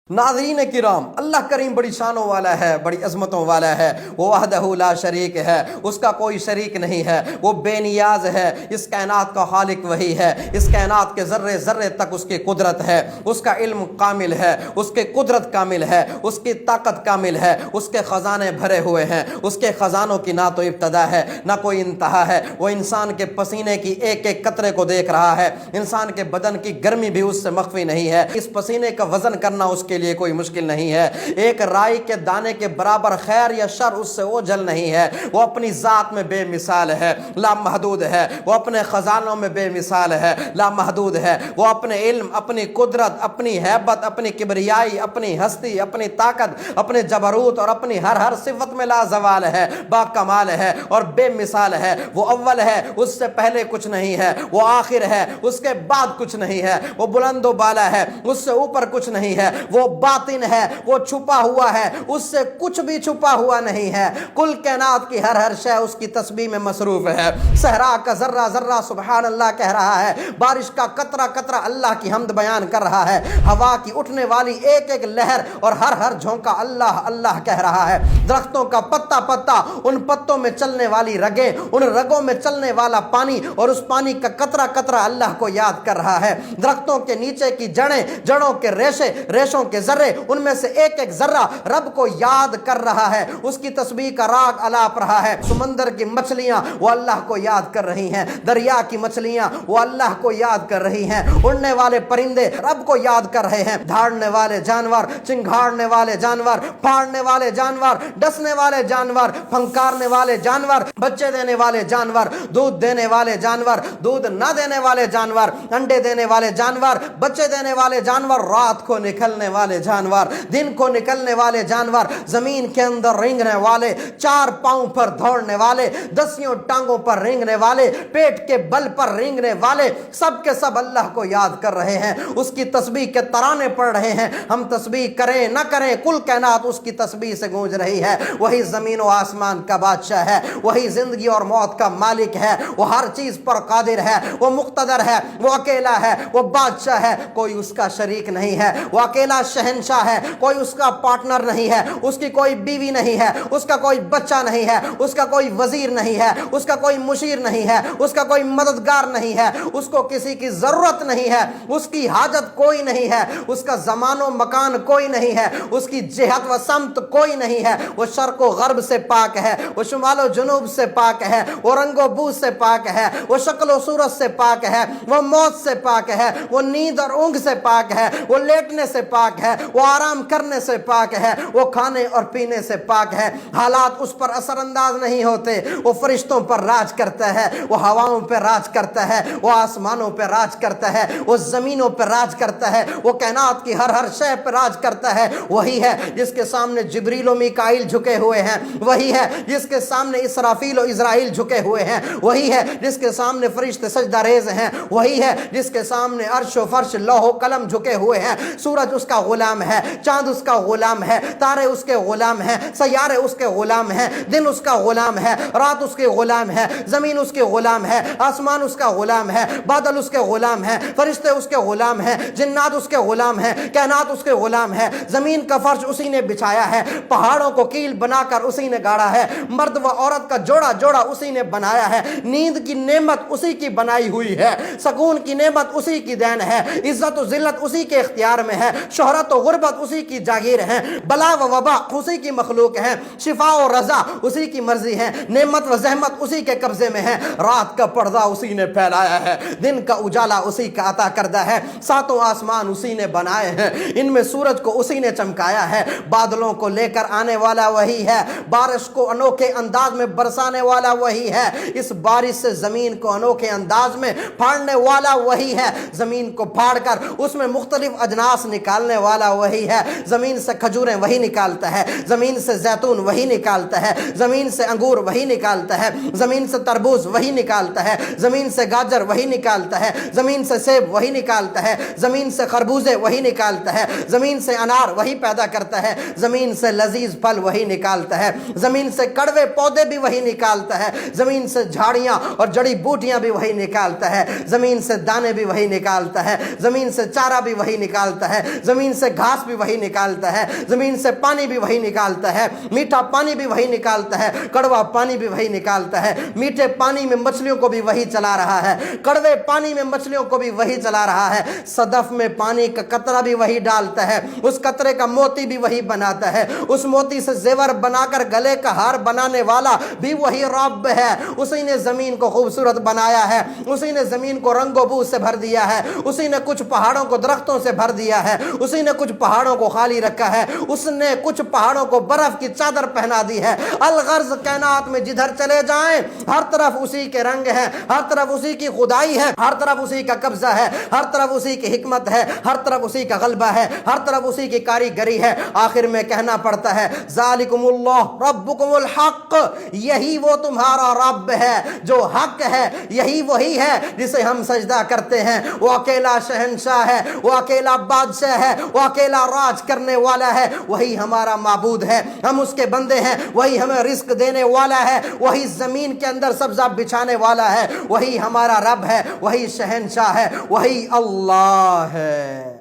ناظرین کرام، اللہ کریم بڑی شانوں والا ہے، بڑی عظمتوں والا ہے، وہ وحدہ لا شریک ہے، اس کا کوئی شریک نہیں ہے، وہ بے نیاز ہے، اس کائنات کا خالق وہی ہے، اس کائنات کے ذرے ذرے تک اس کی قدرت ہے، اس کا علم کامل ہے، اس کی قدرت کامل ہے، اس کی طاقت کامل ہے، اس کے خزانے بھرے ہوئے ہیں، اس کے خزانوں کی نہ تو ابتدا ہے نہ کوئی انتہا ہے، وہ انسان کے پسینے کی ایک ایک قطرے کو دیکھ رہا ہے، انسان کے بدن کی گرمی بھی اس سے مخفی نہیں ہے، اس پسینے کا وزن کرنا اس کے لیے کوئی مشکل نہیں ہے، ایک رائی کے دانے کے برابر خیر یا شر اس سے اوجھل نہیں ہے، وہ اپنی ذات میں بے مثال ہے، لامحدود ہے، وہ اپنے خزانوں میں بے مثال ہے، لامحدود ہے، وہ اپنے علم، اپنی قدرت، اپنی ہیبت، اپنی کبریائی، اپنی ہستی، اپنی طاقت، اپنے جبروت اور اپنی ہر صفت میں لا زوال ہے، با کمال ہے اور بے مثال ہے، وہ اول ہے، اس سے پہلے کچھ نہیں ہے، وہ آخر ہے، اس کے بعد کچھ نہیں ہے، وہ بلند و بالا ہے، اس سے اوپر کچھ نہیں ہے، وہ باطن ہے، وہ چھپا ہوا ہے، اس سے کچھ بھی چھپا ہوا نہیں ہے، کل کائنات کی ہر شے اس کی تسبیح میں مصروف ہے، صحرا کا ذرہ ذرہ سبحان اللہ کہہ رہا ہے، بارش کا قطرہ قطرہ اللہ کی حمد بیان کر رہا ہے، ہوا کی اٹھنے والی ایک ایک لہر اور ہر جھونکا اللہ اللہ کہہ رہا ہے، درختوں کا پتا پتا، ان پتوں میں چلنے والی رگیں، ان رگوں میں چلنے والا پانی اور اس پانی کا قطرہ قطرہ اللہ کو یاد کر رہا ہے، درختوں کے نیچے کی جڑیں، جڑوں کے ریشے، ریشوں کے ذرے، ان میں سے ایک ایک ذرہ رب کو یاد کر رہا ہے، اس کی تسبیح کا راگ الاپ رہا ہے، سمندر کی مچھلیاں وہ اللہ کو یاد کر رہی ہیں، دریا کی مچھلیاں وہ اللہ کو یاد کر رہی ہیں، اڑنے والے پرندے رب کو یاد کر رہے ہیں، دھاڑنے والے جانور، چنگھاڑنے والے جانور، پھاڑنے والے جانور، ڈسنے والے جانور، پھنکارنے والے جانور، بچے دینے والے جانور، دودھ دینے والے جانور، دودھ نہ دینے والے جانور، انڈے دینے والے جانور، بچے دینے والے جانور، رات کو نکلنے والے جانور، دن کو نکلنے والے جانور، زمین کے اندر رینگنے والے، چار پاؤں پر دوڑنے والے، دسیوں ٹانگوں پر رینگنے والے، پیٹ کے بل پر رینگنے والے، سب کے سب اللہ کو یاد کر رہے ہیں، اس کی تسبیح کے ترانے پڑھ رہے ہیں، ہم تسبیح کریں نہ کریں کل کائنات اس کی تسبیح سے گونج رہی ہے، وہی زمین و آسمان کا بادشاہ ہے، وہی زندگی اور موت کا مالک ہے، وہ ہر چیز پر قادر ہے، وہ مقتدر ہے، وہ اکیلا ہے، وہ بادشاہ ہے، کوئی اس کا شریک نہیں ہے، وہ اکیلا شہنشاہ ہے، کوئی اس کا پارٹنر نہیں ہے، اس کی کوئی بیوی نہیں ہے، اس کا کوئی بچہ نہیں ہے، اس کا کوئی وزیر نہیں ہے، اس کا کوئی مشیر نہیں ہے، اس کا کوئی مددگار نہیں ہے، اس کو کسی کی ضرورت نہیں ہے، اس کی حاجت کوئی نہیں ہے، اس کا زمان و مکان کوئی نہیں ہے، اس کی جہت و سمت کوئی نہیں ہے، وہ شرق و غرب سے پاک ہے، وہ شمال و جنوب سے پاک ہے، وہ رنگ و بو سے پاک ہے، وہ شکل و صورت سے پاک ہے، وہ موت سے پاک ہے، وہ نیند اور اونگ سے پاک ہے، وہ لیٹنے سے پاک ہے، وہ آرام کرنے سے پاک ہے، وہ کھانے اور پینے سے پاک ہے، حالات اس پر اثر انداز نہیں ہوتے، وہ فرشتوں پر راج کرتا ہے، وہ ہواؤں پہ راج کرتا ہے، وہ آسمانوں پہ راج کرتا ہے، وہ زمینوں پہ راج کرتا ہے، وہ کائنات کی ہر شے پہ راج کرتا ہے، وہی ہے جس کے سامنے جبریل و میکائیل جھکے ہوئے ہیں، وہی ہے جس کے سامنے اسرافیل و اسرائیل جھکے ہوئے ہیں، وہی ہے جس کے سامنے فرشتے سجدہ ریز ہیں، وہی ہے جس کے سامنے عرش و فرش لوح و قلم جھکے ہوئے ہیں، سورج اس کا غلام ہے، چاند اس کا غلام ہے، تارے اس کے غلام ہیں، سیارے اس کے غلام ہیں، دن اس کا غلام ہے، رات اس کے غلام ہے، زمین اس کے غلام ہے، آسمان اس کا غلام ہے، بادل اس کے غلام ہے، فرشتے اس کے غلام ہیں، جنات اس کے غلام ہیں، کائنات اس کے غلام ہے، زمین کا فرش اسی نے بچھایا ہے، پہاڑوں کو کیل بنا کر اسی نے گاڑا ہے، مرد و عورت کا جوڑا جوڑا اسی نے بنایا ہے، نیند کی نعمت اسی کی بنائی ہوئی ہے، سکون کی نعمت اسی کی دین ہے، عزت و ذلت اسی کے اختیار میں ہے، شہرت و غربت اسی کی جاگیر ہے، بلا و وبا اسی کی مخلوق ہے، شفا و رضا اسی کی مرضی ہے، نعمت و زحمت اسی کے قبضے میں ہے، رات کا پردہ اسی نے پھیلایا ہے، دن کا اجالا اسی کا عطا کردہ ہے، ساتوں آسمان اسی نے بنائے ہیں، ان میں سورج کو اسی نے چمکایا ہے، بادلوں کو لے کر آنے والا وہی ہے، بارش کو انوکھے انداز میں برسانے والا وہی ہے، اس بارش سے زمین کو انوکھے انداز میں پھاڑنے والا وہی ہے، زمین کو پھاڑ کر اس میں مختلف اجناس نکالنے والا وہی ہے، زمین سے کھجوریں وہی نکالتا ہے، زمین سے زیتون وہی نکالتا ہے، زمین سے انگور وہی نکالتا ہے، زمین سے تربوز وہی نکالتا ہے، زمین سے گاجر وہی نکالتا ہے، زمین سے سیب وہی نکالتا ہے، زمین سے خربوزے وہی نکالتا ہے، زمین سے انار وہی پیدا کرتا ہے، زمین سے لذیذ پھل وہی نکالتا ہے، زمین سے کڑوے پودے بھی وہی نکالتا ہے، زمین سے جھاڑیاں اور جڑی بوٹیاں بھی وہی نکالتا ہے، زمین سے دانے بھی وہی نکالتا ہے، زمین سے چارہ بھی وہی نکالتا ہے، زمین سے گھاس بھی وہی نکالتا ہے, زمین سے پانی بھی وہی نکالتا ہے, میٹھا پانی بھی وہی نکالتا ہے, کڑوا پانی بھی وہی نکالتا ہے, میٹھے پانی میں مچھلیوں کو بھی وہی چلا رہا ہے, کڑوے پانی میں مچھلیوں کو بھی وہی چلا رہا ہے, صدف میں پانی کا قطرہ بھی وہی ڈالتا ہے, اس قطرے کا موتی بھی وہی بناتا ہے, اس موتی سے زیور بنا کر گلے کا ہار بنانے والا بھی وہی رب ہے. اسی نے زمین کو خوبصورت بنایا ہے, اسی نے زمین کو رنگ و بو سے بھر دیا ہے, اسی نے کچھ پہاڑوں کو درختوں سے بھر دیا ہے, اسی نے کچھ پہاڑوں کو خالی رکھا ہے, اس نے کچھ پہاڑوں کو برف کی چادر پہنا دی ہے. الغرض کائنات میں جدھر چلے جائیں ہر طرف اسی کے رنگ ہیں, ہر طرف اسی کی خدائی ہے, ہر طرف اسی کا قبضہ ہے, ہر طرف اسی کی حکمت ہے, ہر طرف اسی کا غلبہ ہے, ہر طرف اسی کی کاریگری ہے. آخر میں کہنا پڑتا ہے ذالکم اللہ ربکم الحق, یہی وہ تمہارا رب ہے جو حق ہے, یہی وہی ہے جسے ہم سجدہ کرتے ہیں. وہ اکیلا شہنشاہ ہے, وہ اکیلا بادشاہ ہے, وہ اکیلا راج کرنے والا ہے, وہی ہمارا معبود ہے, ہم اس کے بندے ہیں, وہی ہمیں رزق دینے والا ہے, وہی زمین کے اندر سبزہ بچھانے والا ہے, وہی ہمارا رب ہے, وہی شہنشاہ ہے, وہی اللہ ہے.